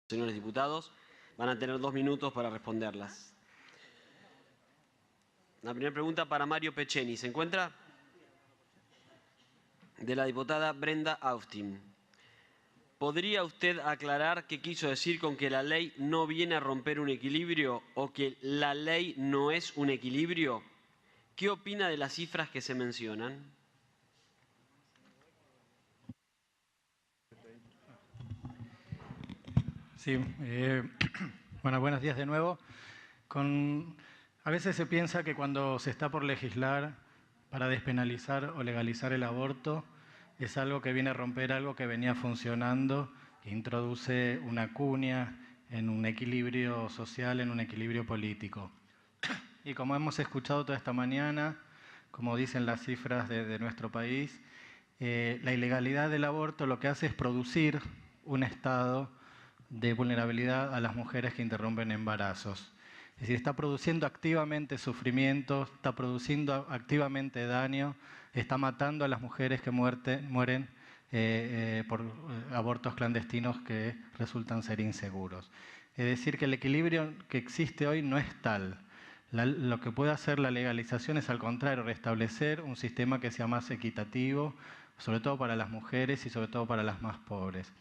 Señores diputados, van a tener 2 minutos para responderlas. La primera pregunta para Mario Peceni. ¿Se encuentra? De la diputada Brenda Austin. ¿Podría usted aclarar qué quiso decir con que la ley no viene a romper un equilibrio o que la ley no es un equilibrio? ¿Qué opina de las cifras que se mencionan? Sí, bueno, buenos días de nuevo. A veces se piensa que cuando se está por legislar para despenalizar o legalizar el aborto, es algo que viene a romper algo que venía funcionando, que introduce una cuña en un equilibrio social, en un equilibrio político. Y como hemos escuchado toda esta mañana, como dicen las cifras de nuestro país, la ilegalidad del aborto lo que hace es producir un estado de vulnerabilidad a las mujeres que interrumpen embarazos. Es decir, está produciendo activamente sufrimiento, está produciendo activamente daño, está matando a las mujeres que mueren por abortos clandestinos que resultan ser inseguros. Es decir, que el equilibrio que existe hoy no es tal. Lo que puede hacer la legalización es, al contrario, restablecer un sistema que sea más equitativo, sobre todo para las mujeres y sobre todo para las más pobres.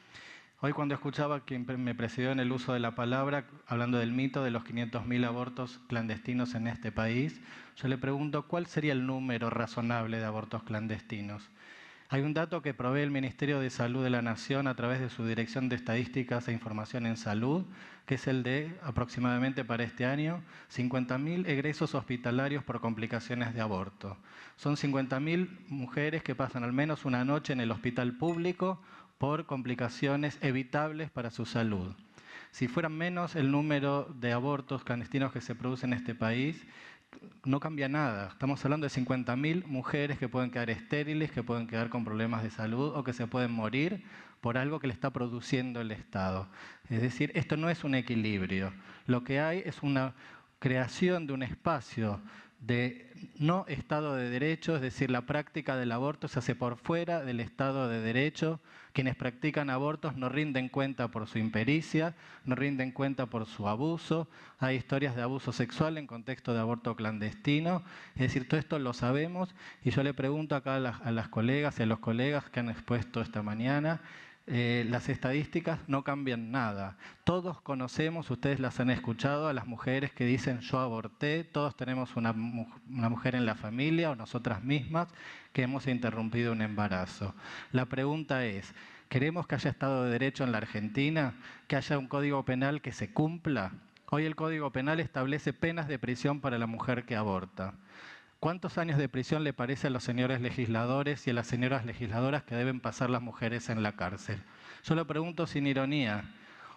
Hoy, cuando escuchaba a quien me precedió en el uso de la palabra, hablando del mito de los 500.000 abortos clandestinos en este país, yo le pregunto cuál sería el número razonable de abortos clandestinos. Hay un dato que provee el Ministerio de Salud de la Nación a través de su Dirección de Estadísticas e Información en Salud, que es el de aproximadamente para este año 50.000 egresos hospitalarios por complicaciones de aborto. Son 50.000 mujeres que pasan al menos una noche en el hospital público por complicaciones evitables para su salud. Si fueran menos el número de abortos clandestinos que se producen en este país, no cambia nada. Estamos hablando de 50.000 mujeres que pueden quedar estériles, que pueden quedar con problemas de salud o que se pueden morir por algo que le está produciendo el Estado. Es decir, esto no es un equilibrio. Lo que hay es una creación de un espacio de no Estado de Derecho, es decir, la práctica del aborto se hace por fuera del Estado de Derecho. Quienes practican abortos no rinden cuenta por su impericia, no rinden cuenta por su abuso. Hay historias de abuso sexual en contexto de aborto clandestino. Es decir, todo esto lo sabemos y yo le pregunto acá a las colegas y a los colegas que han expuesto esta mañana, las estadísticas no cambian nada. Todos conocemos, ustedes las han escuchado, a las mujeres que dicen yo aborté, todos tenemos una mujer en la familia o nosotras mismas que hemos interrumpido un embarazo. La pregunta es, ¿queremos que haya Estado de Derecho en la Argentina? ¿Que haya un código penal que se cumpla? Hoy el Código Penal establece penas de prisión para la mujer que aborta. ¿Cuántos años de prisión le parece a los señores legisladores y a las señoras legisladoras que deben pasar las mujeres en la cárcel? Yo lo pregunto sin ironía.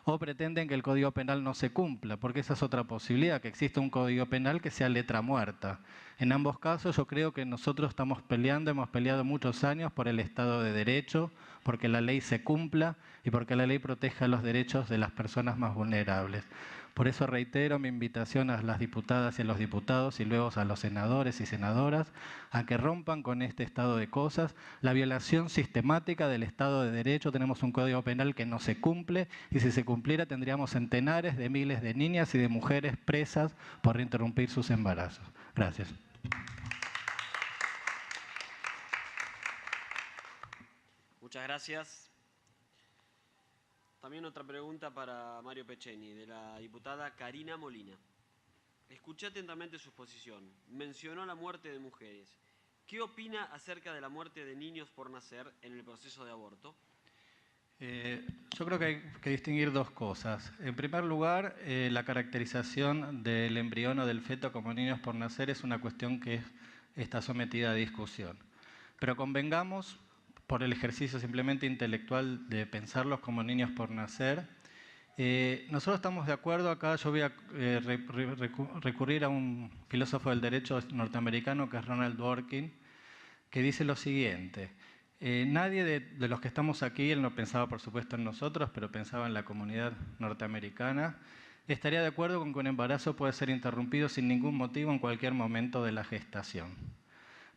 ¿O pretenden que el Código Penal no se cumpla? Porque esa es otra posibilidad, que exista un Código Penal que sea letra muerta. En ambos casos yo creo que nosotros estamos peleando, hemos peleado muchos años por el Estado de Derecho, porque la ley se cumpla y porque la ley proteja los derechos de las personas más vulnerables. Por eso reitero mi invitación a las diputadas y a los diputados y luego a los senadores y senadoras a que rompan con este estado de cosas, la violación sistemática del Estado de Derecho. Tenemos un Código Penal que no se cumple y si se cumpliera tendríamos centenares de miles de niñas y de mujeres presas por interrumpir sus embarazos. Gracias. Muchas gracias. También otra pregunta para Mario Peceni, de la diputada Karina Molina. Escuché atentamente su exposición. Mencionó la muerte de mujeres. ¿Qué opina acerca de la muerte de niños por nacer en el proceso de aborto? Yo creo que hay que distinguir dos cosas. En primer lugar, la caracterización del embrión o del feto como niños por nacer es una cuestión que está sometida a discusión. Pero convengamos, por el ejercicio simplemente intelectual de pensarlos como niños por nacer, nosotros estamos de acuerdo acá. Yo voy a recurrir a un filósofo del derecho norteamericano que es Ronald Dworkin, que dice lo siguiente: nadie de los que estamos aquí, él no pensaba por supuesto en nosotros, pero pensaba en la comunidad norteamericana, estaría de acuerdo con que un embarazo puede ser interrumpido sin ningún motivo en cualquier momento de la gestación.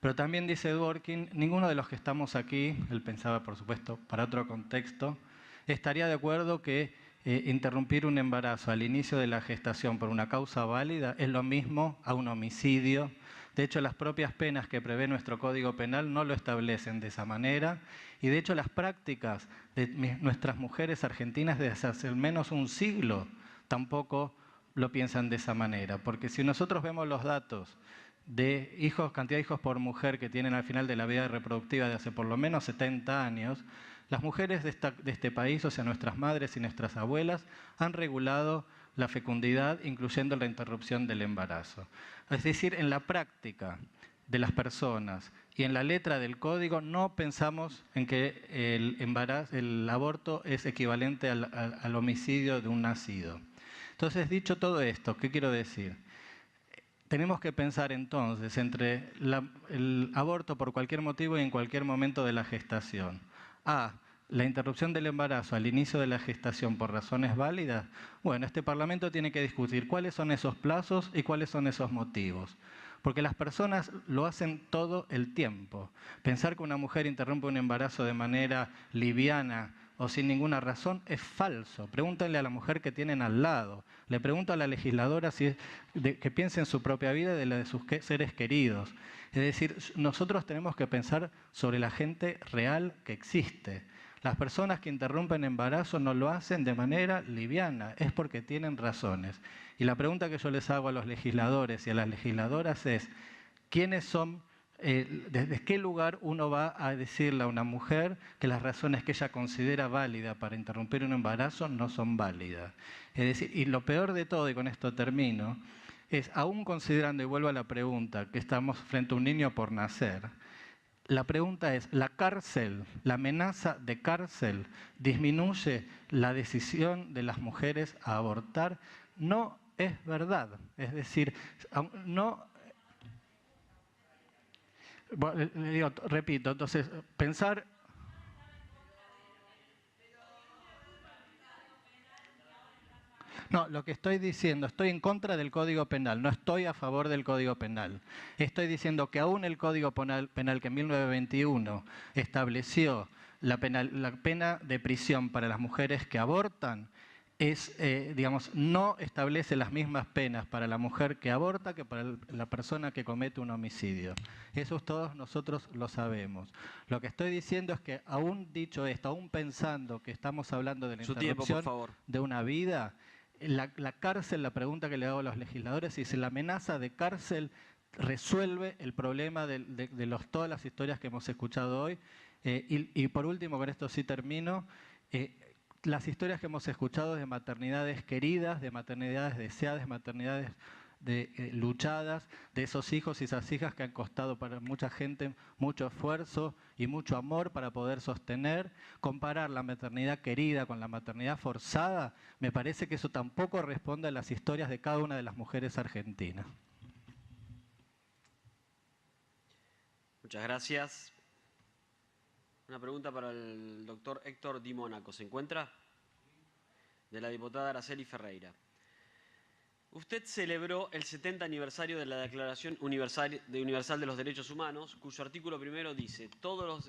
Pero también dice Dworkin, ninguno de los que estamos aquí, él pensaba por supuesto para otro contexto, estaría de acuerdo que interrumpir un embarazo al inicio de la gestación por una causa válida es lo mismo a un homicidio. De hecho, las propias penas que prevé nuestro Código Penal no lo establecen de esa manera. Y de hecho, las prácticas de nuestras mujeres argentinas desde hace al menos un siglo tampoco lo piensan de esa manera. Porque si nosotros vemos los datos de cantidad de hijos por mujer que tienen al final de la vida reproductiva de hace por lo menos 70 años, las mujeres de este país, o sea, nuestras madres y nuestras abuelas, han regulado la fecundidad, incluyendo la interrupción del embarazo. Es decir, en la práctica de las personas y en la letra del código no pensamos en que el aborto es equivalente al homicidio de un nacido. Entonces, dicho todo esto, ¿qué quiero decir? Tenemos que pensar entonces entre el aborto por cualquier motivo y en cualquier momento de la gestación. La interrupción del embarazo al inicio de la gestación por razones válidas. Bueno, este Parlamento tiene que discutir cuáles son esos plazos y cuáles son esos motivos. Porque las personas lo hacen todo el tiempo. Pensar que una mujer interrumpe un embarazo de manera liviana o sin ninguna razón es falso. Pregúntenle a la mujer que tienen al lado. Le pregunto a la legisladora que piense en su propia vida y de la de sus seres queridos. Es decir, nosotros tenemos que pensar sobre la gente real que existe. Las personas que interrumpen embarazo no lo hacen de manera liviana, es porque tienen razones. Y la pregunta que yo les hago a los legisladores y a las legisladoras es, ¿quiénes son, desde qué lugar uno va a decirle a una mujer que las razones que ella considera válidas para interrumpir un embarazo no son válidas? Es decir, y lo peor de todo, y con esto termino, es, aún considerando, y vuelvo a la pregunta, que estamos frente a un niño por nacer, la pregunta es, ¿la cárcel, la amenaza de cárcel, disminuye la decisión de las mujeres a abortar? No es verdad. Es decir, no... Bueno, repito, entonces, pensar... No, lo que estoy diciendo, estoy en contra del Código Penal, no estoy a favor del Código Penal. Estoy diciendo que aún el Código Penal que en 1921 estableció la pena de prisión para las mujeres que abortan, no establece las mismas penas para la mujer que aborta que para la persona que comete un homicidio. Eso todos nosotros lo sabemos. Lo que estoy diciendo es que aún dicho esto, aún pensando que estamos hablando de la interrupción de una vida, la cárcel, la pregunta que le hago a los legisladores es si la amenaza de cárcel resuelve el problema de todas las historias que hemos escuchado hoy. Y por último, con esto sí termino, las historias que hemos escuchado de maternidades queridas, de maternidades deseadas, de maternidades luchadas, de esos hijos y esas hijas que han costado para mucha gente mucho esfuerzo y mucho amor para poder sostener. Comparar la maternidad querida con la maternidad forzada, me parece que eso tampoco responde a las historias de cada una de las mujeres argentinas. Muchas gracias. Una pregunta para el doctor Héctor Di Mónaco. ¿Se encuentra? De la diputada Araceli Ferreira. Usted celebró el 70 aniversario de la Declaración Universal de los Derechos Humanos, cuyo artículo primero dice: todos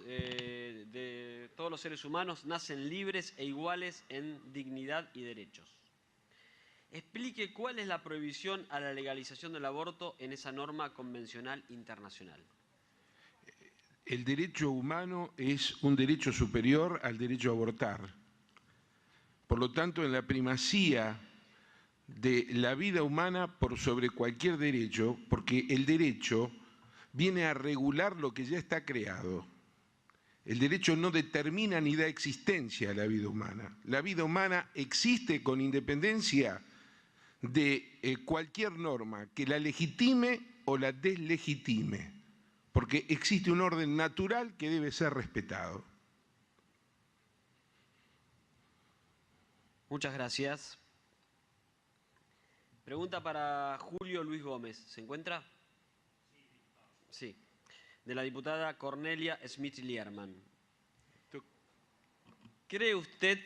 los seres humanos nacen libres e iguales en dignidad y derechos. Explique cuál es la prohibición a la legalización del aborto en esa norma convencional internacional. El derecho humano es un derecho superior al derecho a abortar. Por lo tanto, en la primacía de la vida humana por sobre cualquier derecho, porque el derecho viene a regular lo que ya está creado. El derecho no determina ni da existencia a la vida humana. La vida humana existe con independencia de cualquier norma que la legitime o la deslegitime, porque existe un orden natural que debe ser respetado. Muchas gracias. Pregunta para Julio Luis Gómez. ¿Se encuentra? Sí. De la diputada Cornelia Smith-Lierman. ¿Cree usted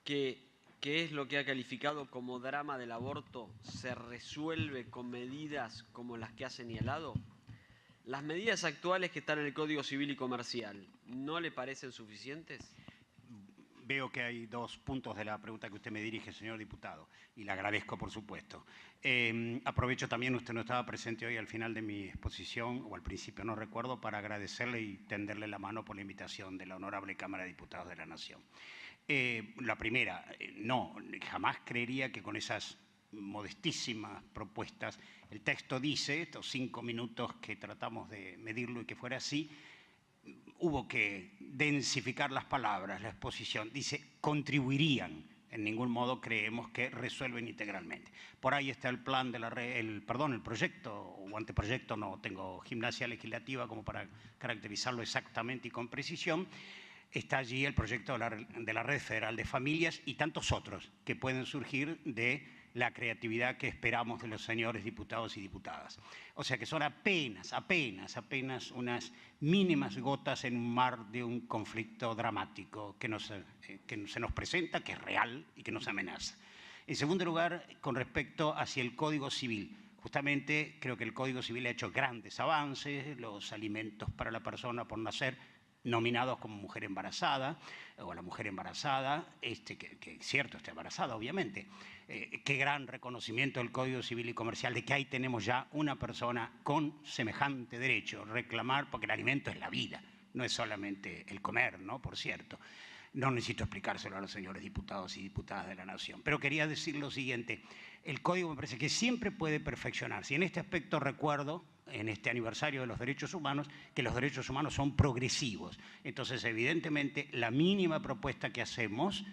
que es lo que ha calificado como drama del aborto se resuelve con medidas como las que ha señalado? ¿Las medidas actuales que están en el Código Civil y Comercial no le parecen suficientes? veo que hay dos puntos de la pregunta que usted me dirige, señor diputado, y le agradezco, por supuesto. Aprovecho también, usted no estaba presente hoy al final de mi exposición, o al principio, no recuerdo, para agradecerle y tenderle la mano por la invitación de la Honorable Cámara de Diputados de la Nación. La primera, no, jamás creería que con esas modestísimas propuestas, el texto dice, estos 5 minutos que tratamos de medirlo y que fuera así, hubo que densificar las palabras, la exposición, dice contribuirían, en ningún modo creemos que resuelven integralmente. Por ahí está el plan de el proyecto o anteproyecto, no tengo gimnasia legislativa como para caracterizarlo exactamente y con precisión. Está allí el proyecto de la Red Federal de Familias y tantos otros que pueden surgir de la creatividad que esperamos de los señores diputados y diputadas. O sea que son apenas unas mínimas gotas en un mar de un conflicto dramático que se nos presenta, que es real y que nos amenaza. En segundo lugar, con respecto hacia el Código Civil. Justamente creo que el Código Civil ha hecho grandes avances, los alimentos para la persona por nacer, nominados como mujer embarazada, o la mujer embarazada, que es cierto, está embarazada, obviamente. Qué gran reconocimiento del Código Civil y Comercial de que ahí tenemos ya una persona con semejante derecho, reclamar, porque el alimento es la vida, no es solamente el comer, ¿no? Por cierto. No necesito explicárselo a los señores diputados y diputadas de la Nación. Pero quería decir lo siguiente, el Código me parece que siempre puede perfeccionarse. Y en este aspecto recuerdo, en este aniversario de los derechos humanos, que los derechos humanos son progresivos. Entonces, evidentemente, la mínima propuesta que hacemos,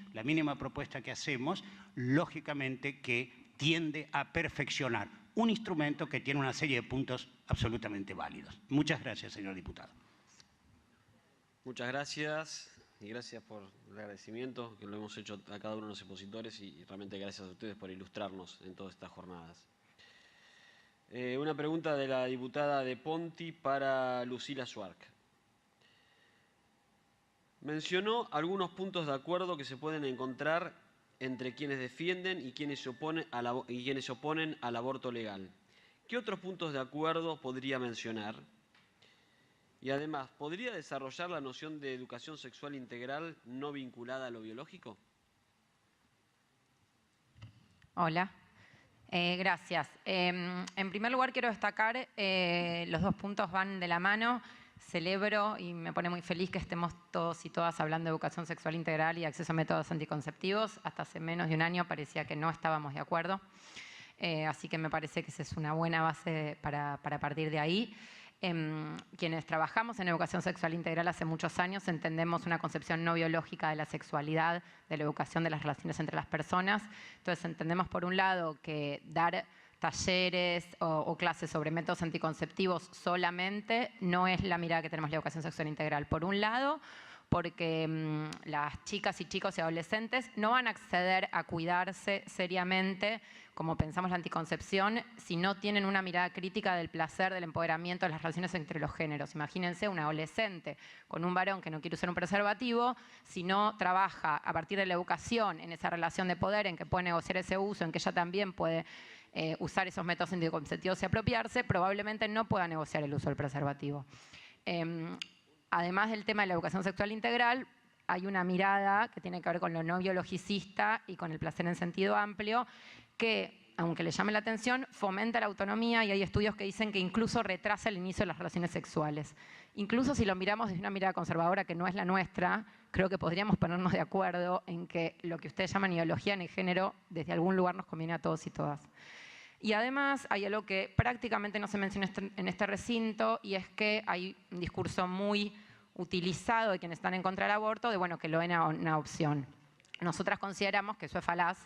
lógicamente que tiende a perfeccionar un instrumento que tiene una serie de puntos absolutamente válidos. Muchas gracias, señor diputado. Muchas gracias. Y gracias por el agradecimiento que lo hemos hecho a cada uno de los expositores y realmente gracias a ustedes por ilustrarnos en todas estas jornadas. Una pregunta de la diputada de Ponti para Lucila Schwark. Mencionó algunos puntos de acuerdo que se pueden encontrar entre quienes defienden y quienes se oponen al aborto legal. ¿Qué otros puntos de acuerdo podría mencionar? Y además, ¿podría desarrollar la noción de educación sexual integral no vinculada a lo biológico? Hola, gracias. En primer lugar, quiero destacar, los dos puntos van de la mano. Celebro y me pone muy feliz que estemos todos y todas hablando de educación sexual integral y acceso a métodos anticonceptivos. Hasta hace menos de un año parecía que no estábamos de acuerdo. Así que me parece que esa es una buena base para partir de ahí. Quienes trabajamos en educación sexual integral hace muchos años entendemos una concepción no biológica de la sexualidad, de la educación de las relaciones entre las personas. Entonces entendemos por un lado que dar talleres o clases sobre métodos anticonceptivos solamente no es la mirada que tenemos en la educación sexual integral. Por un lado, porque las chicas y chicos y adolescentes no van a acceder a cuidarse seriamente, como pensamos la anticoncepción, si no tienen una mirada crítica del placer, del empoderamiento de las relaciones entre los géneros. Imagínense un adolescente con un varón que no quiere usar un preservativo, si no trabaja a partir de la educación en esa relación de poder, en que puede negociar ese uso, en que ella también puede usar esos métodos anticonceptivos y apropiarse, probablemente no pueda negociar el uso del preservativo. Además del tema de la educación sexual integral, hay una mirada que tiene que ver con lo no biologicista y con el placer en sentido amplio, que, aunque le llame la atención, fomenta la autonomía y hay estudios que dicen que incluso retrasa el inicio de las relaciones sexuales. Incluso si lo miramos desde una mirada conservadora que no es la nuestra, creo que podríamos ponernos de acuerdo en que lo que ustedes llaman ideología en el género, desde algún lugar nos conviene a todos y todas. Y además hay algo que prácticamente no se menciona en este recinto y es que hay un discurso muy utilizado de quienes están en contra del aborto de bueno, que lo ven a una opción. Nosotras consideramos que eso es falaz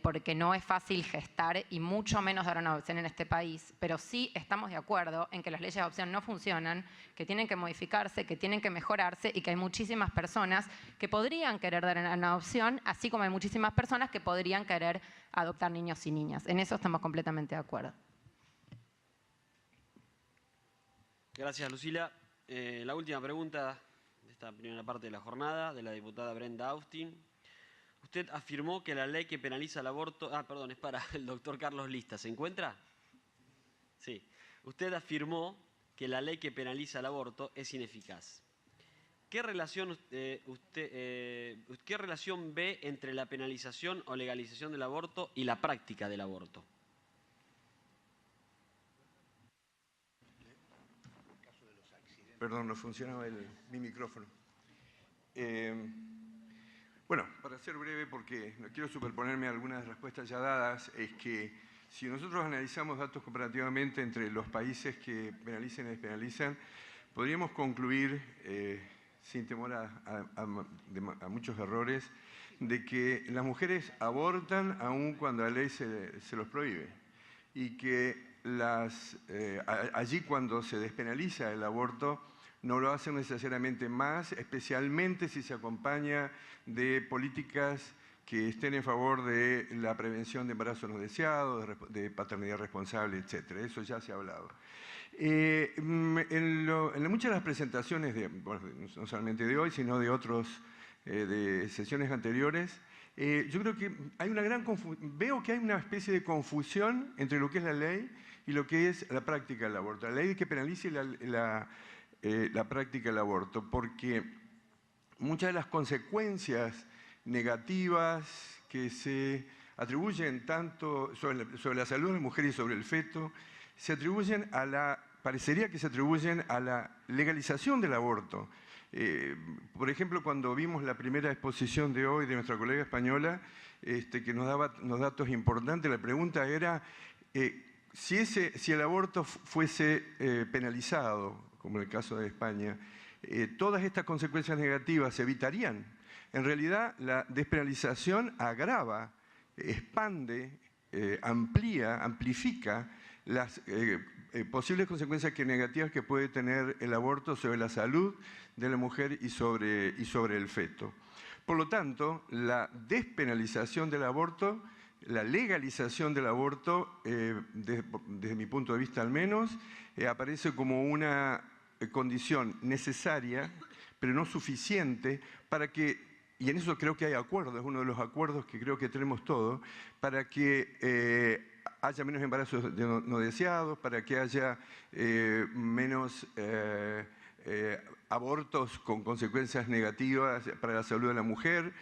porque no es fácil gestar y mucho menos dar una adopción en este país, pero sí estamos de acuerdo en que las leyes de adopción no funcionan, que tienen que modificarse, que tienen que mejorarse y que hay muchísimas personas que podrían querer dar una adopción, así como hay muchísimas personas que podrían querer adoptar niños y niñas. En eso estamos completamente de acuerdo. Gracias, Lucila. La última pregunta de esta primera parte de la jornada, de la diputada Brenda Austin. Usted afirmó que la ley que penaliza el aborto... perdón, es para el doctor Carlos Lista. ¿Se encuentra? Sí. Usted afirmó que la ley que penaliza el aborto es ineficaz. ¿qué relación, ¿qué relación ve entre la penalización o legalización del aborto y la práctica del aborto? Perdón, no funcionaba mi micrófono. Bueno, para ser breve, porque no quiero superponerme a algunas respuestas ya dadas, es que si nosotros analizamos datos comparativamente entre los países que penalizan y despenalizan, podríamos concluir, sin temor a muchos errores, de que las mujeres abortan aun cuando la ley se los prohíbe y que allí cuando se despenaliza el aborto no lo hacen necesariamente más, especialmente si se acompaña de políticas que estén en favor de la prevención de embarazos no deseados, de paternidad responsable, etc. Eso ya se ha hablado. En muchas de las presentaciones, bueno, no solamente de hoy, sino de de sesiones anteriores, yo creo que hay una veo que hay una especie de confusión entre lo que es la ley y lo que es la práctica del aborto. La ley que penalice la práctica del aborto, porque muchas de las consecuencias negativas que se atribuyen tanto sobre la salud de la mujer y sobre el feto, parecería que se atribuyen a la legalización del aborto. Por ejemplo, cuando vimos la primera exposición de hoy de nuestra colega española, que nos daba unos datos importantes, la pregunta era si el aborto fuese penalizado, como en el caso de España, todas estas consecuencias negativas se evitarían. En realidad, la despenalización agrava, expande, amplifica las posibles consecuencias negativas que puede tener el aborto sobre la salud de la mujer y sobre el feto. Por lo tanto, la despenalización del aborto, la legalización del aborto, desde mi punto de vista al menos, aparece como una condición necesaria, pero no suficiente, para que, y en eso creo que hay acuerdo, es uno de los acuerdos que creo que tenemos todos, para que haya menos embarazos no deseados, para que haya menos abortos con consecuencias negativas para la salud de la mujer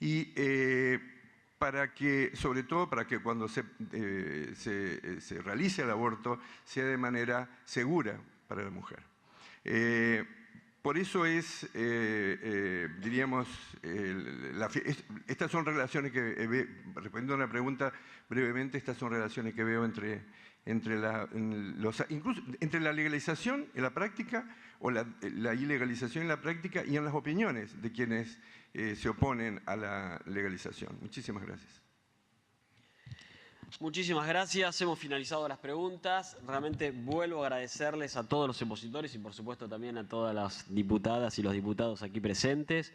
y sobre todo para que cuando se realice el aborto sea de manera segura para la mujer. Por eso diríamos, estas son relaciones que, respondiendo a una pregunta brevemente, estas son relaciones que veo entre la legalización en la práctica o la ilegalización en la práctica y en las opiniones de quienes se oponen a la legalización. Muchísimas gracias. Muchísimas gracias. Hemos finalizado las preguntas. Realmente vuelvo a agradecerles a todos los expositores y por supuesto también a todas las diputadas y los diputados aquí presentes.